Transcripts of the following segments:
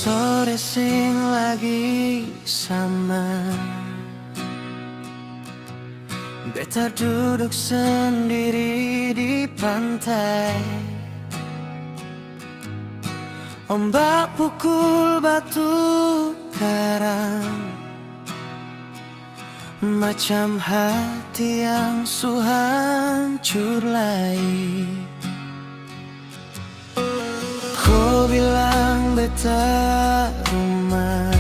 Sore sing lagi sama, beta duduk sendiri di pantai. Ombak pukul batu karang, macam hati yang su hancur lagi. Kau bilang beta rumah,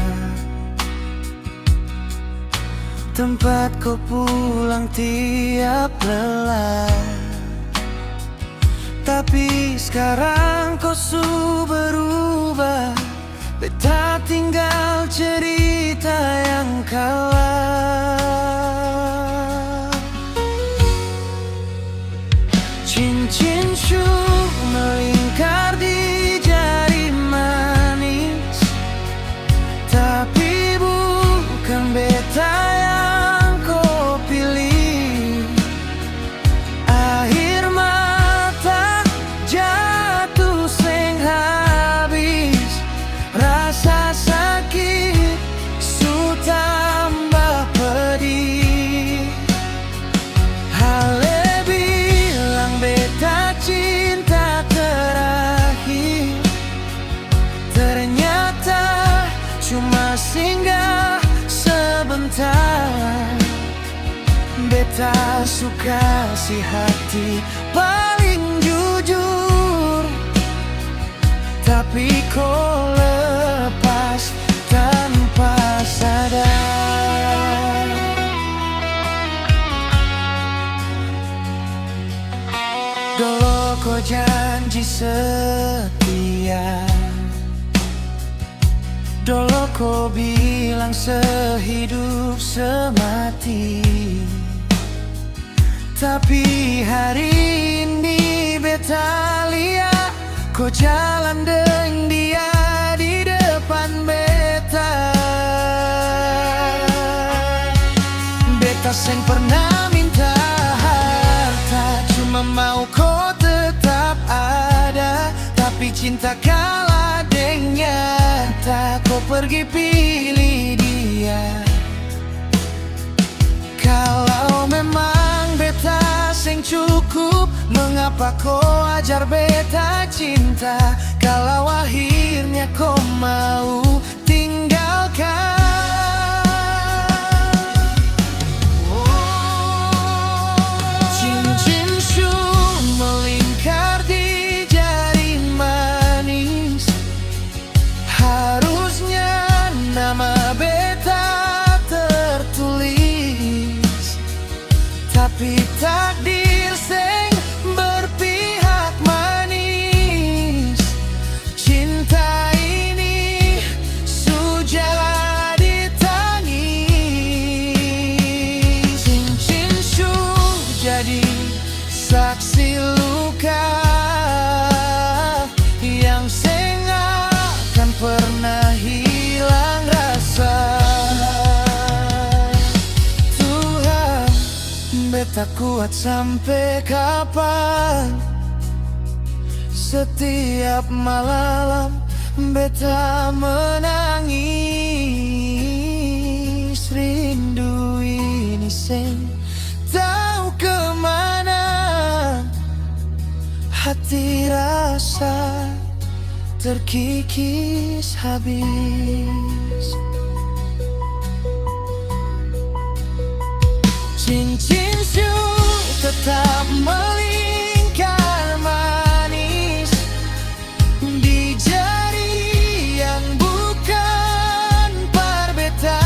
tempat kau pulang tiap lelah. Tapi sekarang kau su berubah, beta tinggal cerita yang kalah. Cincin syu melingkar di jari manis, tapi bukan beta yang kau pilih. Air mata jatuh seng habis, rasa sakit su tambah pedih. Hale bilang beta cinta terakhir, ternyata cuma singgah sebentar. Beta suka si hati paling jujur, tapi kau lepas tanpa sadar. Dulu kau janji setia, dulu kau bilang sehidup semati. Tapi hari ini beta lihat kau jalan dengan dia di depan beta. Beta seng pernah minta harta, cuma mau kau tetap ada. Tapi cinta kalah dengan nyata, kau pergi pilih dia. Kalau memang beta seng cukup, mengapa kau ajar beta cinta? Kalau akhirnya kau mau tinggalkan. Cincin syu melingkar di jari manis, harusnya nama beta tertulis. Tapi takdir seng berpihak manis, cinta ini su jadi tangis. Cincin syu jadi saksi luka yang seng akan pernah hilang rasa. Beta kuat sampai kapan? Setiap malam beta menangis. Rindu ini seng tahu kemana, hati rasa terkikis habis. Cincin syu tetap melingkar manis di jari yang bukan par beta.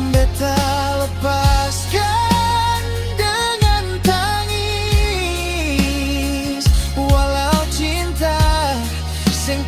Beta lepaskan dengan tangis, walau cinta sing